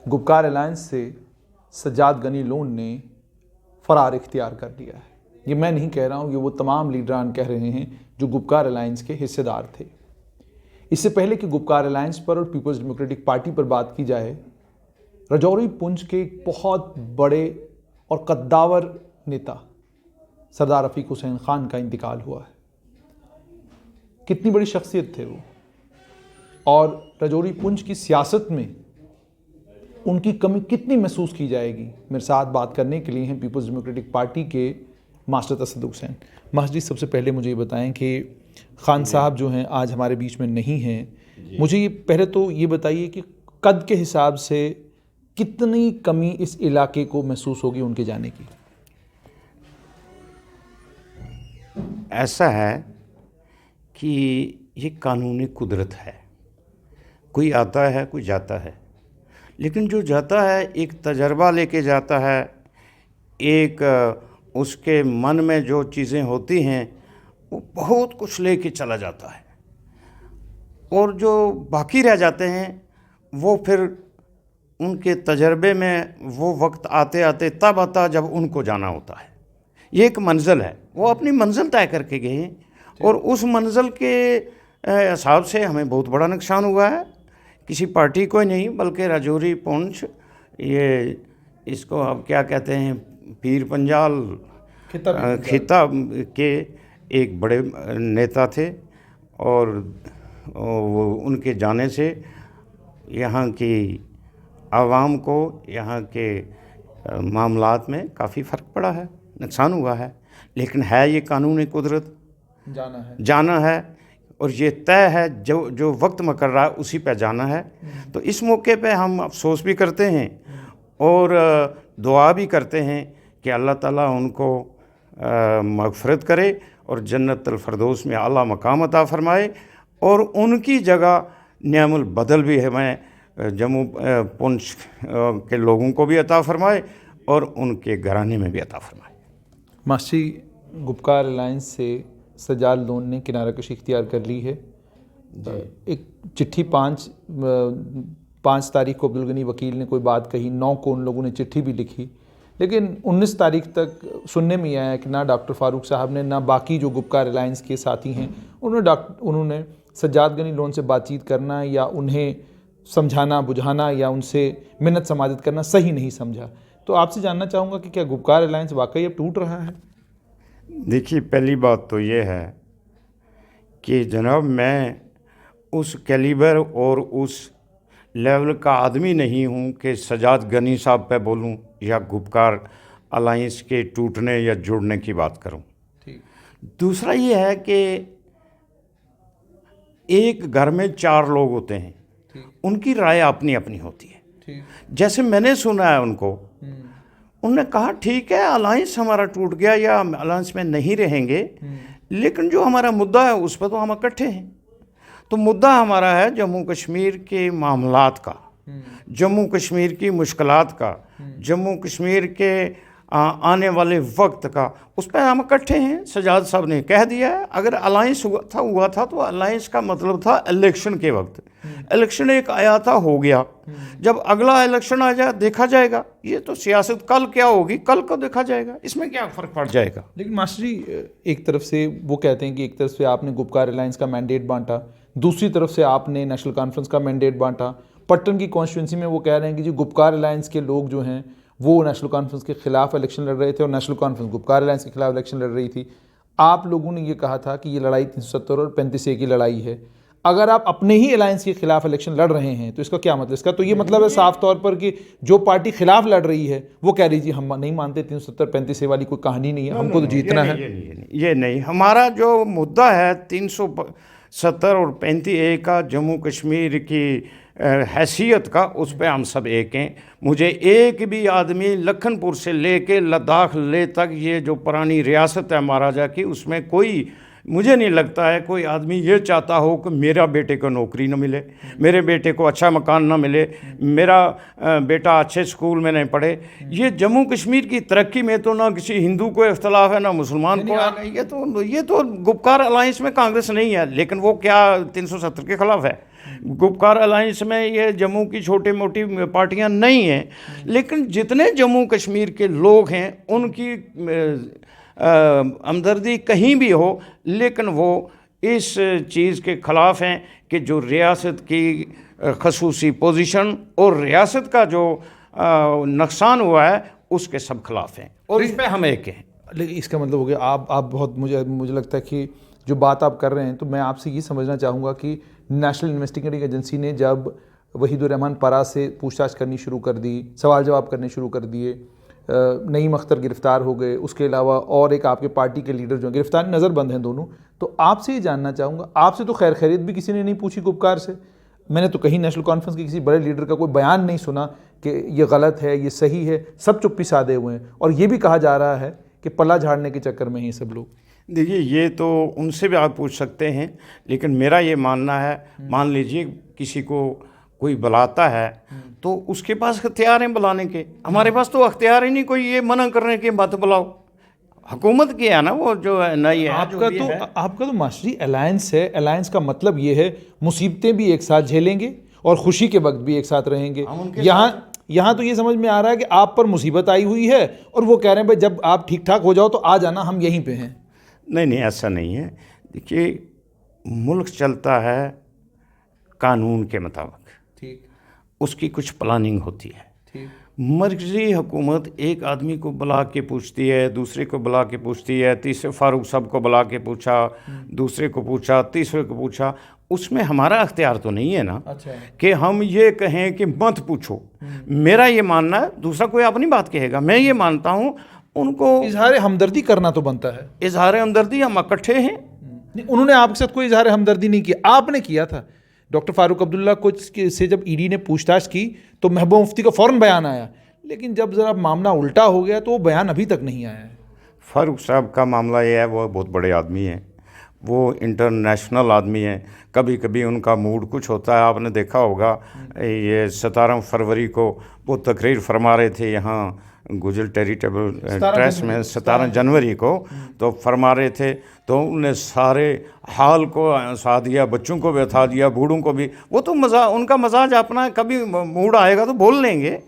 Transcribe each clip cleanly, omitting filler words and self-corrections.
Gupkar alliance से Sajjad Ghani loan ने फरार इख्तियार कर लिया है। ये मैं नहीं कह रहा हूँ, ये वो तमाम लीडरान कह रहे हैं जो गुपकार अलायंस के हिस्सेदार थे। इससे पहले कि गुपकार अलायंस पर और पीपल्स डेमोक्रेटिक पार्टी पर बात की जाए, राजौरी पुंछ के एक बहुत बड़े और कद्दावर नेता सरदार रफीक हुसैन खान का इंतकाल हुआ है। कितनी बड़ी शख्सियत थे वो, और राजौरी पुंछ की सियासत में उनकी कमी कितनी महसूस की जाएगी। मेरे साथ बात करने के लिए हैं पीपल्स डेमोक्रेटिक पार्टी के मास्टर तसद्दुक़ हुसैन। मास्टर जी, सबसे पहले मुझे ये बताएं कि खान साहब जो हैं आज हमारे बीच में नहीं हैं। मुझे ये पहले तो ये बताइए कि कद के हिसाब से कितनी कमी इस इलाके को महसूस होगी उनके जाने की। ऐसा है कि ये कानूनी कुदरत है, कोई आता है कोई जाता है, लेकिन जो जाता है एक तजर्बा लेके जाता है, एक उसके मन में जो चीज़ें होती हैं वो बहुत कुछ लेके चला जाता है, और जो बाकी रह जाते हैं वो फिर उनके तजर्बे में वो वक्त आते आते तब आता जब उनको जाना होता है। ये एक मंजिल है, वो अपनी मंजिल तय करके गए हैं, और उस मंजिल के हिसाब से हमें बहुत बड़ा नुकसान हुआ है। किसी पार्टी को ही नहीं बल्कि राजौरी पुंछ, ये इसको अब क्या कहते हैं, पीर पंजाल खिता के एक बड़े नेता थे, और वो उनके जाने से यहाँ की आवाम को यहाँ के मामलात में काफ़ी फ़र्क पड़ा है, नुकसान हुआ है। लेकिन है ये कानूनी कुदरत, जाना है और ये तय है, जो वक्त मुकर्रर है उसी पे जाना है। तो इस मौके पे हम अफसोस भी करते हैं और दुआ भी करते हैं कि अल्लाह ताला उनको मग़फ़िरत करे और जन्नतुल फ़िरदौस में आला मकाम अता फ़रमाए, और उनकी जगह नियामुल बदल भी हमें जम्मू पुंछ के लोगों को भी अता फ़रमाए और उनके घराने में भी अता फ़रमाए। मास्टर जी, गुपकार अलायंस से सज्जाद लोन ने किनारा कशी इख्तियार कर ली है। एक चिट्ठी 5 तारीख को अब्दुल गनी वकील ने कोई बात कही, 9 को उन लोगों ने चिट्ठी भी लिखी, लेकिन 19 तारीख तक सुनने में आया कि ना डॉक्टर फारूक साहब ने, ना बाकी जो गुपकार अलायंस के साथी हैं उन्होंने सज्जाद गनी लोन से बातचीत करना या उन्हें समझाना बुझाना या उनसे मिन्नत समाजत करना सही नहीं समझा। तो आपसे जानना चाहूँगा कि क्या गुपकार अलायंस वाकई अब टूट रहा है? देखिए, पहली बात तो ये है कि जनाब मैं उस कैलिबर और उस लेवल का आदमी नहीं हूँ कि सज्जाद गनी साहब पे बोलूँ या गुपकार अलायंस के टूटने या जुड़ने की बात करूँ। दूसरा ये है कि एक घर में 4 लोग होते हैं, उनकी राय अपनी अपनी होती है। जैसे मैंने सुना है उनको, उन्होंने कहा ठीक है अलायंस हमारा टूट गया या हम अलायंस में नहीं रहेंगे, लेकिन जो हमारा मुद्दा है उस पर तो हम इकट्ठे हैं। तो मुद्दा हमारा है जम्मू कश्मीर के मामलात का, जम्मू कश्मीर की मुश्किलात का, जम्मू कश्मीर के आने वाले वक्त का, उस पर हम इकट्ठे हैं। सज्जाद साहब ने कह दिया है, अगर अलायंस हुआ था तो अलायंस का मतलब था इलेक्शन के वक्त। इलेक्शन एक आया था, हो गया, जब अगला इलेक्शन आ जाए देखा जाएगा। ये तो सियासत कल क्या होगी कल को देखा जाएगा, इसमें क्या फ़र्क पड़ जाएगा। लेकिन मास्टर जी, एक तरफ से वो कहते हैं कि एक तरफ से आपने गुपकार अलायंस का मैंडेट बांटा, दूसरी तरफ से आपने नेशनल कॉन्फ्रेंस का मैंडेट बांटा। पट्टन की कॉन्स्टिट्यूंसी में वो कह रहे हैं कि जी गुपकार अलायंस के लोग जो हैं वो नेशनल कॉन्फ्रेंस के खिलाफ इलेक्शन लड़ रहे थे और नेशनल कॉन्फ्रेंस गुपकार अलायंस के खिलाफ इलेक्शन लड़ रही थी। आप लोगों ने ये कहा था कि ये लड़ाई 370 और 35A की लड़ाई है। अगर आप अपने ही अलायंस के खिलाफ इलेक्शन लड़ रहे हैं तो इसका क्या मतलब? इसका तो ये मतलब है साफ तौर पर कि जो पार्टी खिलाफ लड़ रही है वो कह रही जी हम नहीं मानते, 370-35A वाली कोई कहानी नहीं है, हमको तो जीतना है। ये नहीं, हमारा जो मुद्दा है 370 और 35A का, जम्मू कश्मीर की हैसियत का, उस पर हम सब एक हैं। मुझे एक भी आदमी लखनपुर से लेके लद्दाख ले तक ये जो पुरानी रियासत है महाराजा की, उसमें कोई, मुझे नहीं लगता है कोई आदमी ये चाहता हो कि मेरा बेटे को नौकरी न मिले, मेरे बेटे को अच्छा मकान न मिले, मेरा बेटा अच्छे स्कूल में नहीं पढ़े। ये जम्मू कश्मीर की तरक्की में तो ना किसी हिंदू को इख्तलाफ है ना मुसलमान को। ये तो गुपकार अलायंस में कांग्रेस नहीं है, लेकिन वो क्या 370 के खिलाफ है? गुपकार अलायंस में ये जम्मू की छोटी मोटी पार्टियां नहीं हैं, लेकिन जितने जम्मू कश्मीर के लोग हैं उनकी हमदर्दी कहीं भी हो, लेकिन वो इस चीज़ के ख़िलाफ़ हैं कि जो रियासत की खसूसी पोजीशन और रियासत का जो नुकसान हुआ है उसके सब खिलाफ हैं, और इस पे हम एक हैं। लेकिन इसका मतलब हो गया आप बहुत मुझे लगता है कि जो बात आप कर रहे हैं, तो मैं आपसे ये समझना चाहूँगा कि नेशनल इन्वेस्टिगेटिंग एजेंसी ने जब वहीदुर रहमान परा से पूछताछ करनी शुरू कर दी, सवाल जवाब करने शुरू कर दिए, नईम अख्तर गिरफ्तार हो गए, उसके अलावा और एक आपके पार्टी के लीडर जो गिरफ्तार नज़रबंद हैं दोनों, तो आपसे ये जानना चाहूँगा, आपसे तो खैर खैरियत भी किसी ने नहीं पूछी गुपकार से? मैंने तो कहीं नेशनल कॉन्फ्रेंस के किसी बड़े लीडर का कोई बयान नहीं सुना कि ये गलत है, ये सही है, सब चुप्पी साधे हुए हैं। और ये भी कहा जा रहा है कि पल्ला झाड़ने के चक्कर में ही सब लोग। देखिए, ये तो उनसे भी आप पूछ सकते हैं, लेकिन मेरा ये मानना है, मान लीजिए किसी को कोई बुलाता है तो उसके पास अख्तियार हैं बुलाने के, हमारे पास तो अख्तियार ही नहीं कोई ये मना करने के मत बुलाओ। हुकूमत की है ना वो जो है नई है। आपका तो मास्टरी अलायंस है। अलायंस का मतलब ये है मुसीबतें भी एक साथ झेलेंगे और खुशी के वक्त भी एक साथ रहेंगे। यहाँ तो ये समझ में आ रहा है कि आप पर मुसीबत आई हुई है और वो कह रहे हैं भाई जब आप ठीक ठाक हो जाओ तो आ जाना, हम यहीं पे हैं। नहीं, ऐसा नहीं है। देखिए, मुल्क चलता है कानून के मुताबिक, ठीक, उसकी कुछ प्लानिंग होती है, ठीक। मर्कजी हुकूमत एक आदमी को बुला के पूछती है, दूसरे को बुला के पूछती है, तीसरे फारूक साहब को बुला के पूछा, दूसरे को पूछा, तीसरे को पूछा, उसमें हमारा अख्तियार तो नहीं है ना। अच्छा। कि हम ये कहें कि मत पूछो। मेरा ये मानना है, दूसरा कोई अपनी बात कहेगा, मैं ये मानता हूँ उनको इजहार हमदर्दी करना तो बनता है। इजहार हमदर्दी, हम इकट्ठे हैं। उन्होंने आपके साथ कोई इजहार हमदर्दी नहीं किया, आपने किया था। डॉक्टर फारूक अब्दुल्ला को से जब ईडी ने पूछताछ की तो महबूब मुफ्ती का फ़ौरन बयान आया, लेकिन जब ज़रा मामला उल्टा हो गया तो वो बयान अभी तक नहीं आया है। फारूक साहब का मामला ये है, वो बहुत बड़े आदमी हैं, वो इंटरनेशनल आदमी हैं। कभी कभी उनका मूड कुछ होता है, आपने देखा होगा। ये 17 फरवरी को वो तकरीर फरमा रहे थे यहाँ गुजर चैरिटेबल ट्रस्ट में 17 जनवरी को, तो फरमा रहे थे, तो उन्होंने सारे हाल को हंसा दिया, बच्चों को भी बता दिया, बूढ़ों को भी। वो तो उनका मजाज अपना, कभी मूड आएगा तो बोल लेंगे,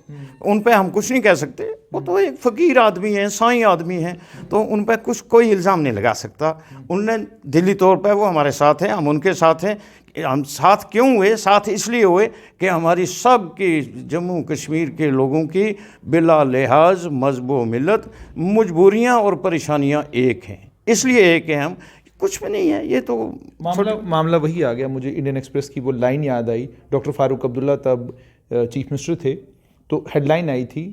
उन पे हम कुछ नहीं कह सकते। वो तो एक फ़कीर आदमी है, साईं आदमी है, तो उन पर कुछ कोई इल्ज़ाम नहीं लगा सकता। उनने दिली तौर पर वो हमारे साथ हैं, हम उनके साथ हैं। हम साथ क्यों हुए? साथ इसलिए हुए कि हमारी सब की जम्मू कश्मीर के लोगों की बिला लिहाज मज़हब व मिल्लत मजबूरियाँ और परेशानियाँ एक हैं, इसलिए एक है, हम कुछ भी नहीं है। ये तो मामला वही आ गया। मुझे इंडियन एक्सप्रेस की वो लाइन याद आई, डॉक्टर फारूक अब्दुल्ला तब चीफ मिनिस्टर थे, तो हेडलाइन आई थी,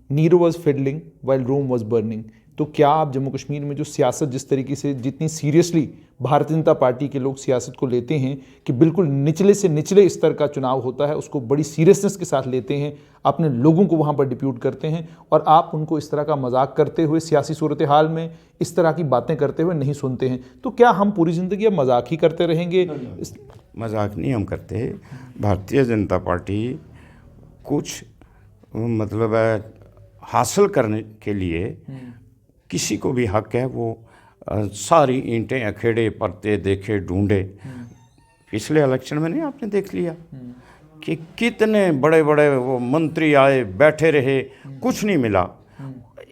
Nero was fiddling while Rome was burning. तो क्या आप जम्मू कश्मीर में जो सियासत जिस तरीके से, जितनी सीरियसली भारतीय जनता पार्टी के लोग सियासत को लेते हैं कि बिल्कुल निचले से निचले स्तर का चुनाव होता है, उसको बड़ी सीरियसनेस के साथ लेते हैं, अपने लोगों को वहाँ पर डिप्यूट करते हैं, और आप उनको इस तरह का मजाक करते हुए, सियासी सूरत हाल में इस तरह की बातें करते हुए नहीं सुनते हैं, तो क्या हम पूरी ज़िंदगी अब मजाक ही करते रहेंगे? मजाक नहीं हम करते। भारतीय जनता पार्टी कुछ मतलब हासिल करने के लिए किसी को भी हक है, वो सारी ईंटें अखेड़े परते देखे ढूंढे। पिछले इलेक्शन में नहीं आपने देख लिया कि कितने बड़े बड़े वो मंत्री आए, बैठे रहे, कुछ नहीं मिला।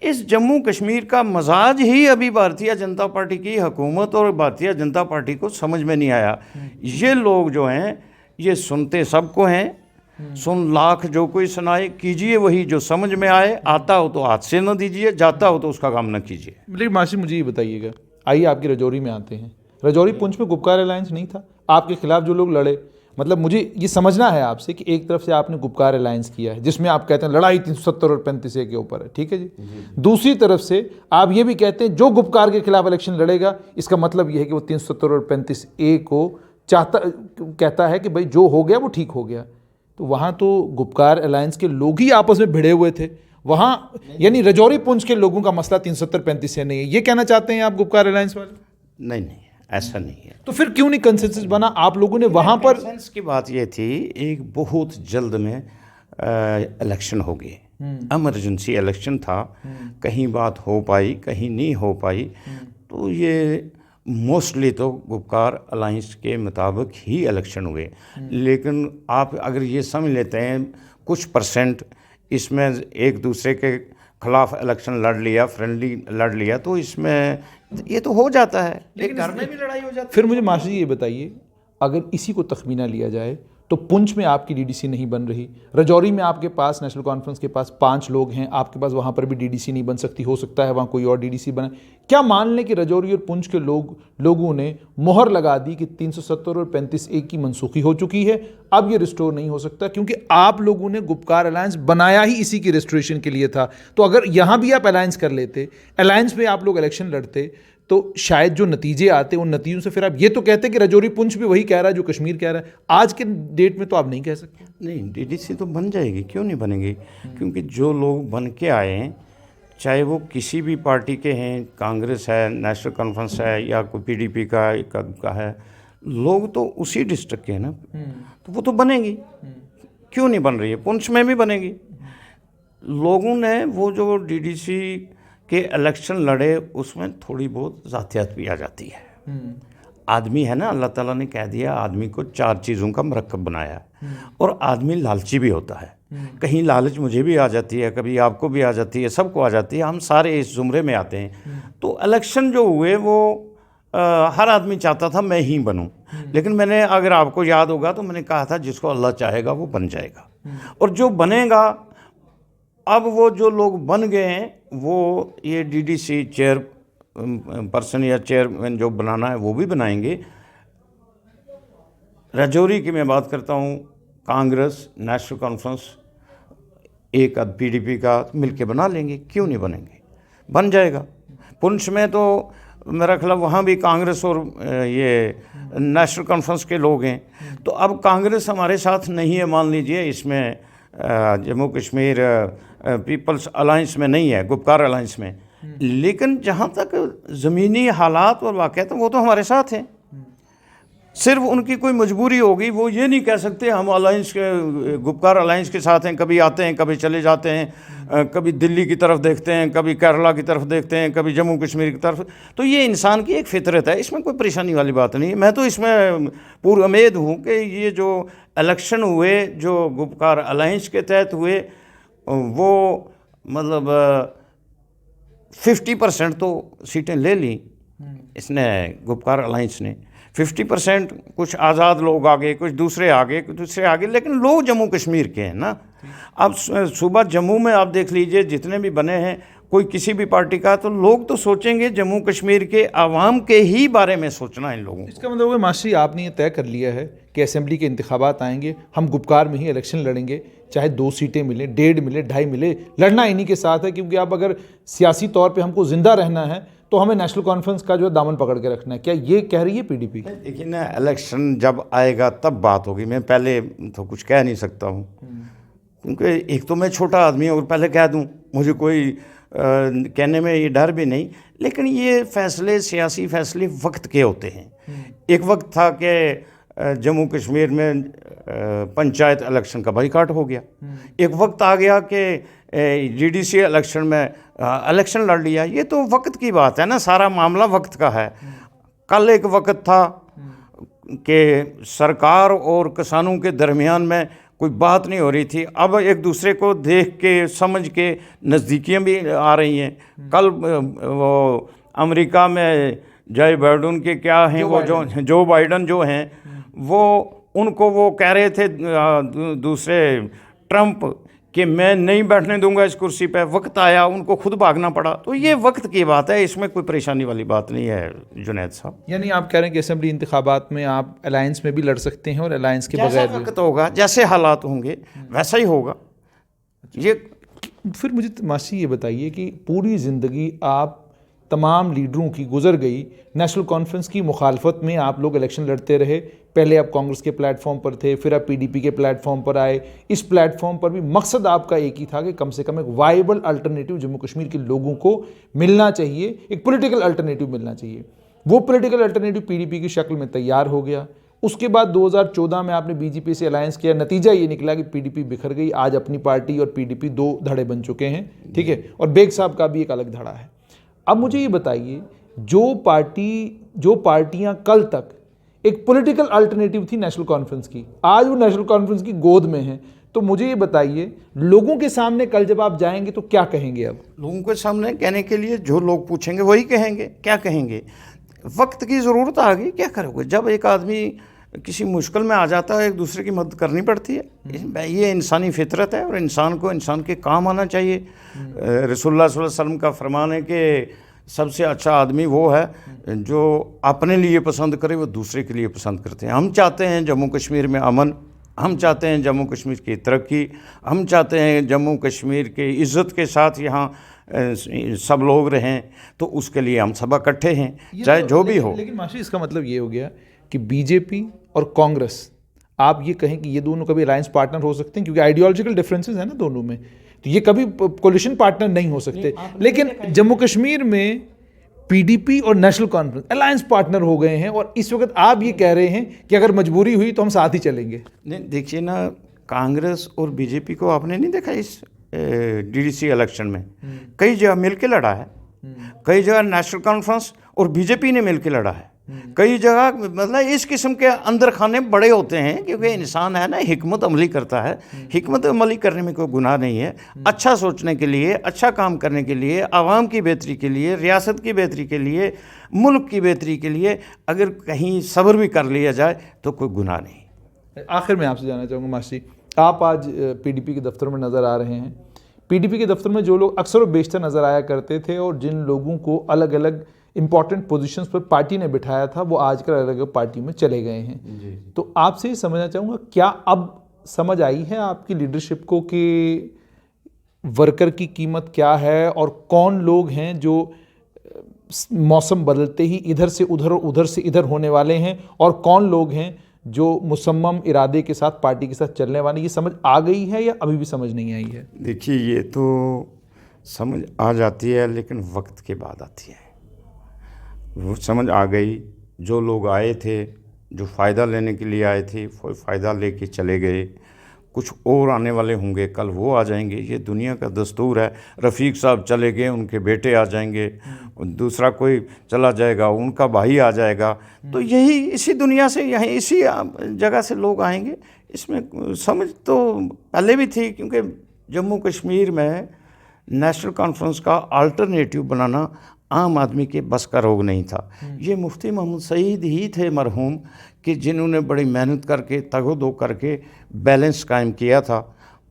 इस जम्मू कश्मीर का मजाज ही अभी भारतीय जनता पार्टी की हुकूमत और भारतीय जनता पार्टी को समझ में नहीं आया। ये लोग जो हैं ये सुनते सबको हैं, सुन लाख जो कोई सुनाए, कीजिए वही जो समझ में आए, आता हो तो हाथ से न दीजिए, जाता हो तो उसका काम न कीजिए। लेकिन मासी मुझे ये बताइएगा, आइए आपकी रजौरी में आते हैं। रजौरी पुंछ में गुपकार अलायंस नहीं था, आपके खिलाफ जो लोग लड़े, मतलब मुझे ये समझना है आपसे कि एक तरफ से आपने गुपकार अलायंस किया है जिसमें आप कहते हैं लड़ाई 370 और 35A के ऊपर है, ठीक है जी। दूसरी तरफ से आप ये भी कहते हैं जो गुपकार के खिलाफ इलेक्शन लड़ेगा इसका मतलब ये है कि वो 370 और 35A को कहता है कि भाई जो हो गया वो ठीक हो गया। तो वहाँ तो गुपकार अलायंस के लोग ही आपस में भिड़े हुए थे, वहाँ यानी रजौरी पुंछ के लोगों का मसला 370-35 नहीं है, ये कहना चाहते हैं आप गुपकार अलायंस वाले? नहीं, ऐसा नहीं है। तो फिर क्यों नहीं कंसेंसस बना? आप लोगों ने वहाँ पर कंसेंसस की बात ये थी, एक बहुत जल्द में इलेक्शन हो गए, इमरजेंसी इलेक्शन था, कहीं बात हो पाई, कहीं नहीं हो पाई, तो ये मोस्टली तो गुपकार अलायंस के मुताबिक ही इलेक्शन हुए, लेकिन आप अगर ये समझ लेते हैं कुछ परसेंट इसमें एक दूसरे के खिलाफ इलेक्शन लड़ लिया, फ्रेंडली लड़ लिया, तो इसमें ये तो हो जाता है, लेकिन घर में भी लड़ाई हो जाती है। फिर मुझे मास्टर जी ये बताइए, अगर इसी को तखमीना लिया जाए तो पुंछ में आपकी डीडीसी नहीं बन रही, राजौरी में आपके पास नेशनल कॉन्फ्रेंस के पास 5 लोग हैं, आपके पास वहाँ पर भी डीडीसी नहीं बन सकती, हो सकता है वहाँ कोई और डीडीसी बना। क्या मान लें कि राजौरी और पुंछ के लोगों ने मोहर लगा दी कि 370 और 35A की मनसूखी हो चुकी है, अब ये रिस्टोर नहीं हो सकता, क्योंकि आप लोगों ने गुपकार अलायंस बनाया ही इसी की रिस्टोरेशन के लिए था। तो अगर यहाँ भी आप अलायंस कर लेते, अलायंस में आप लोग इलेक्शन लड़ते, तो शायद जो नतीजे आते उन नतीजों से फिर आप ये तो कहते कि राजौरी पुंछ भी वही कह रहा है जो कश्मीर कह रहा है। आज के डेट में तो आप नहीं कह सकते। नहीं, डीडीसी तो बन जाएगी, क्यों नहीं बनेगी? क्योंकि जो लोग बन के आए हैं, चाहे वो किसी भी पार्टी के हैं, कांग्रेस है, नेशनल कॉन्फ्रेंस है, या कोई पीडीपी का है, लोग तो उसी डिस्ट्रिक्ट के हैं ना, तो वो तो बनेगी। क्यों नहीं बन रही है? पुंछ में भी बनेगी। लोगों ने वो जो डीडीसी के इलेक्शन लड़े, उसमें थोड़ी बहुत जातियात भी आ जाती है। आदमी है ना, अल्लाह ताला ने कह दिया आदमी को 4 चीज़ों का मरकब बनाया है, और आदमी लालची भी होता है। कहीं लालच मुझे भी आ जाती है, कभी आपको भी आ जाती है, सबको आ जाती है, हम सारे इस जुमरे में आते हैं। तो इलेक्शन जो हुए वो हर आदमी चाहता था मैं ही बनूं, लेकिन मैंने, अगर आपको याद होगा, तो मैंने कहा था जिसको अल्लाह चाहेगा वो बन जाएगा, और जो बनेगा, अब वो जो लोग बन गए हैं, वो ये डीडीसी चेयर पर्सन या चेयरमैन जो बनाना है वो भी बनाएंगे। राजौरी की मैं बात करता हूँ, कांग्रेस, नेशनल कॉन्फ्रेंस, एक आध पीडीपी का मिलके बना लेंगे, क्यों नहीं बनेंगे? बन जाएगा। पुंछ में तो मेरा ख्याल वहाँ भी कांग्रेस और ये नेशनल कॉन्फ्रेंस के लोग हैं, तो अब कांग्रेस हमारे साथ नहीं है, मान लीजिए, इसमें जम्मू कश्मीर पीपल्स अलायंस में नहीं है, गुपकार अलायंस में, लेकिन जहाँ तक ज़मीनी हालात और वाक़यात, वो तो हमारे साथ हैं। सिर्फ उनकी कोई मजबूरी होगी, वो ये नहीं कह सकते हम अलायंस के, गुपकार अलायंस के साथ हैं, कभी आते हैं, कभी चले जाते हैं, कभी दिल्ली की तरफ देखते हैं, कभी केरला की तरफ देखते हैं, कभी जम्मू कश्मीर की तरफ। तो ये इंसान की एक फितरत है, इसमें कोई परेशानी वाली बात नहीं है। मैं तो इसमें पूरी उम्मीद हूँ कि ये जो इलेक्शन हुए, जो गुपकार अलायंस के तहत हुए, वो मतलब 50% तो सीटें ले ली इसने, गुपकार अलायंस ने। 50% कुछ आज़ाद लोग आगे, कुछ दूसरे आगे, कुछ दूसरे आगे, लेकिन लोग जम्मू कश्मीर के हैं ना। अब सुबह जम्मू में आप देख लीजिए, जितने भी बने हैं, कोई किसी भी पार्टी का, तो लोग तो सोचेंगे जम्मू कश्मीर के आवाम के ही बारे में सोचना है इन लोगों को। इसका मतलब है मास्टर जी, आपने ये तय कर लिया है कि असेंबली के इंतखाबात आएंगे, हम गुपकार में ही इलेक्शन लड़ेंगे, चाहे 2 सीटें मिले, 1.5 मिले, 2.5 मिले, लड़ना इन्हीं के साथ है, क्योंकि अब अगर सियासी तौर पे हमको जिंदा रहना है तो हमें नेशनल कॉन्फ्रेंस का जो है दामन पकड़ के रखना है। क्या ये कह रही है पीडीपी? देखिए ना, इलेक्शन जब आएगा तब बात होगी, मैं पहले तो कुछ कह नहीं सकता हूँ, क्योंकि एक तो मैं छोटा आदमी हूँ, और पहले कह दूँ, मुझे कोई कहने में ये डर भी नहीं। लेकिन ये फैसले, सियासी फैसले वक्त के होते हैं। एक वक्त था कि जम्मू कश्मीर में पंचायत इलेक्शन का बाइकाट हो गया, एक वक्त आ गया कि डीडीसी इलेक्शन में इलेक्शन लड़ लिया। ये तो वक्त की बात है ना, सारा मामला वक्त का है। कल एक वक्त था कि सरकार और किसानों के दरमियान में कोई बात नहीं हो रही थी, अब एक दूसरे को देख के, समझ के नज़दीकियाँ भी आ रही हैं। कल वो अमेरिका में जो बाइडन के क्या हैं, वो जो बाइडन जो हैं, वो उनको वो कह रहे थे दूसरे ट्रंप कि मैं नहीं बैठने दूंगा इस कुर्सी पे। वक्त आया, उनको खुद भागना पड़ा। तो ये वक्त की बात है, इसमें कोई परेशानी वाली बात नहीं है जुनैद साहब। यानी आप कह रहे हैं कि असेंबली इंतखाबात में आप अलायंस में भी लड़ सकते हैं, और अलायंस के बगैर जैसा वक्त होगा, जैसे हालात होंगे, वैसा ही होगा। ये फिर मुझे मास्टर ये बताइए कि पूरी ज़िंदगी आप तमाम लीडरों की गुजर गई, नेशनल कॉन्फ्रेंस की मुखालफत में आप लोग इलेक्शन लड़ते रहे। पहले आप कांग्रेस के प्लेटफॉर्म पर थे, फिर आप पीडीपी के प्लेटफॉर्म पर आए। इस प्लेटफॉर्म पर भी मकसद आपका एक ही था कि कम से कम एक वाइबल अल्टरनेटिव जम्मू कश्मीर के लोगों को मिलना चाहिए, एक पॉलिटिकल अल्टरनेटिव मिलना चाहिए। वो पॉलिटिकल अल्टरनेटिव पीडीपी की शक्ल में तैयार हो गया। उसके बाद 2014 में आपने बीजेपी से अलायंस किया, नतीजा ये निकला कि पीडीपी बिखर गई। आज अपनी पार्टी और पीडीपी 2 धड़े बन चुके हैं, ठीक है, और बेग साहब का भी एक अलग धड़ा है। अब मुझे ये बताइए जो पार्टियां कल तक एक पॉलिटिकल अल्टरनेटिव थी नेशनल कॉन्फ्रेंस की, आज वो नेशनल कॉन्फ्रेंस की गोद में है। तो मुझे ये बताइए, लोगों के सामने कल जब आप जाएंगे तो क्या कहेंगे? अब लोगों के सामने कहने के लिए जो लोग पूछेंगे वही कहेंगे। क्या कहेंगे? वक्त की ज़रूरत आ गई, क्या करोगे? जब एक आदमी किसी मुश्किल में आ जाता है, एक दूसरे की मदद करनी पड़ती है। ये इंसानी फितरत है और इंसान को इंसान के काम आना चाहिए। रसूलुल्लाह सल्लल्लाहु अलैहि वसल्लम का फरमान है कि सबसे अच्छा आदमी वो है जो अपने लिए पसंद करे, वो दूसरे के लिए पसंद करते हैं। हम चाहते हैं जम्मू कश्मीर में अमन, हम चाहते हैं जम्मू कश्मीर की तरक्की, हम चाहते हैं जम्मू कश्मीर के इज़्ज़त के साथ यहाँ सब लोग रहें, तो उसके लिए हम सब इकट्ठे हैं, चाहे जो भी हो। लेकिन माशी, इसका मतलब ये हो गया कि बीजेपी और कांग्रेस, आप ये कहें कि ये दोनों कभी अलायंस पार्टनर हो सकते हैं, क्योंकि आइडियोलॉजिकल डिफरेंसेस है ना दोनों में, तो ये कभी कोलिशन पार्टनर नहीं हो सकते। लेकिन जम्मू कश्मीर में पीडीपी और नेशनल कॉन्फ्रेंस अलायंस पार्टनर हो गए हैं, और इस वक्त आप ये कह रहे हैं कि अगर मजबूरी हुई तो हम साथ ही चलेंगे। नहीं, देखिए ना, कांग्रेस और बीजेपी को आपने नहीं देखा इस डीडीसी इलेक्शन में? कई जगह मिलके लड़ा है, कई जगह नेशनल कॉन्फ्रेंस और बीजेपी ने मिलके लड़ा है, कई जगह मतलब इस किस्म के अंदर खाने बड़े होते हैं, क्योंकि इंसान है ना, हिकमत अमली करता है। हिकमत अमली करने में कोई गुनाह नहीं है। अच्छा सोचने के लिए, अच्छा काम करने के लिए, आवाम की बेहतरी के लिए, रियासत की बेहतरी के लिए, मुल्क की बेहतरी के लिए अगर कहीं सब्र भी कर लिया जाए तो कोई गुनाह नहीं। आखिर में आपसे जानना चाहूँगा मासी, आप आज पीडीपी के दफ्तर में नज़र आ रहे हैं। पीडीपी के दफ्तर में जो लोग अक्सर और बेशतर नज़र आया करते थे और जिन लोगों को अलग अलग इंपॉर्टेंट पोजीशंस पर पार्टी ने बिठाया था, वो आजकल अलग अलग पार्टी में चले गए हैं। जी। तो आपसे ये समझना चाहूँगा, क्या अब समझ आई है आपकी लीडरशिप को कि वर्कर की कीमत क्या है और कौन लोग हैं जो मौसम बदलते ही इधर से उधर और उधर से इधर होने वाले हैं, और कौन लोग हैं जो मुसम्मम इरादे के साथ पार्टी के साथ चलने वाले? ये समझ आ गई है या अभी भी समझ नहीं आई है? देखिए, ये तो समझ आ जाती है, लेकिन वक्त के बाद आती है। वो समझ आ गई। जो लोग आए थे, जो फ़ायदा लेने के लिए आए थे, वो फ़ायदा लेके चले गए। कुछ और आने वाले होंगे, कल वो आ जाएंगे। ये दुनिया का दस्तूर है। रफ़ीक साहब चले गए, उनके बेटे आ जाएंगे, दूसरा कोई चला जाएगा, उनका भाई आ जाएगा। तो यही इसी दुनिया से, यहीं इसी जगह से लोग आएंगे। इसमें समझ तो पहले भी थी, क्योंकि जम्मू कश्मीर में नेशनल कॉन्फ्रेंस का अल्टरनेटिव बनाना आम आदमी के बस का रोग नहीं था। ये मुफ्ती मोहम्मद सईद ही थे मरहूम, कि जिन्होंने बड़ी मेहनत करके, तगो-दो करके बैलेंस कायम किया था,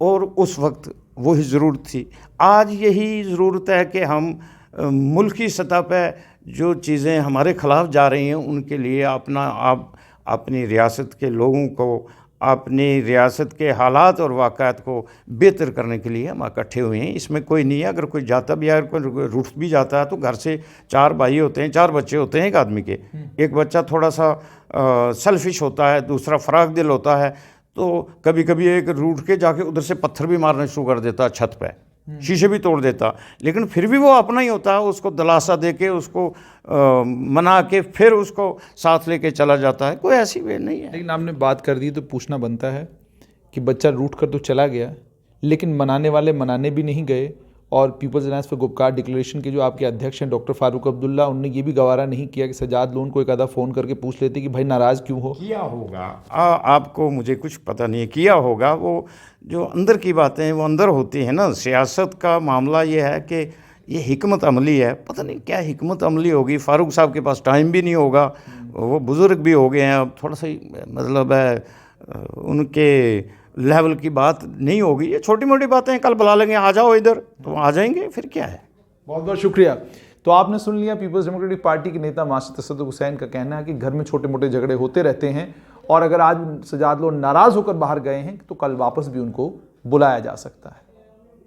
और उस वक्त वही ज़रूरत थी। आज यही ज़रूरत है कि हम मुल्की सतह पे जो चीज़ें हमारे ख़िलाफ़ जा रही हैं, उनके लिए अपनी रियासत के लोगों को, अपनी रियासत के हालात और वाक़यात को बेहतर करने के लिए हम इकट्ठे हुए हैं। इसमें कोई नहीं है। अगर कोई जाता भी है, अगर कोई रूठ भी जाता है, तो घर से 4 भाई होते हैं, 4 बच्चे होते हैं एक आदमी के। एक बच्चा थोड़ा सा सेल्फिश होता है, दूसरा फराक दिल होता है, तो कभी कभी एक रूठ के जाके उधर से पत्थर भी मारना शुरू कर देता, छत पे शीशे भी तोड़ देता, लेकिन फिर भी वो अपना ही होता है। उसको दिलासा दे के, उसको मना के, फिर उसको साथ लेके चला जाता है। कोई ऐसी वे नहीं है। लेकिन आपने बात कर दी तो पूछना बनता है कि बच्चा रूठ कर तो चला गया, लेकिन मनाने वाले मनाने भी नहीं गए, और people's alliance for Gupkar declaration के जो आपके अध्यक्ष हैं डॉक्टर फारूक अब्दुल्ला, उन्होंने ये भी गवारा नहीं किया कि सजाद लोन को एक आधा फ़ोन करके पूछ लेते कि भाई नाराज़ क्यों हो। किया होगा, आपको मुझे कुछ पता नहीं है, किया होगा। वो जो अंदर की बातें हैं वो अंदर होती हैं ना। सियासत का मामला ये है कि ये हिकमत अमली है। पता नहीं क्या हिकमत अमली होगी। फारूक साहब के पास टाइम भी नहीं होगा, वो बुज़ुर्ग भी हो गए हैं, अब थोड़ा सा मतलब है उनके लेवल की बात नहीं होगी। ये छोटी मोटी बातें कल बुला लेंगे, आ जाओ इधर, तो आ जाएंगे, फिर क्या है। बहुत बहुत शुक्रिया। तो आपने सुन लिया पीपल्स डेमोक्रेटिक पार्टी के नेता मास्टर तसद्दुक़ हुसैन का कहना है कि घर में छोटे मोटे झगड़े होते रहते हैं, और अगर आज सजाद लोन नाराज़ होकर बाहर गए हैं तो कल वापस भी उनको बुलाया जा सकता है।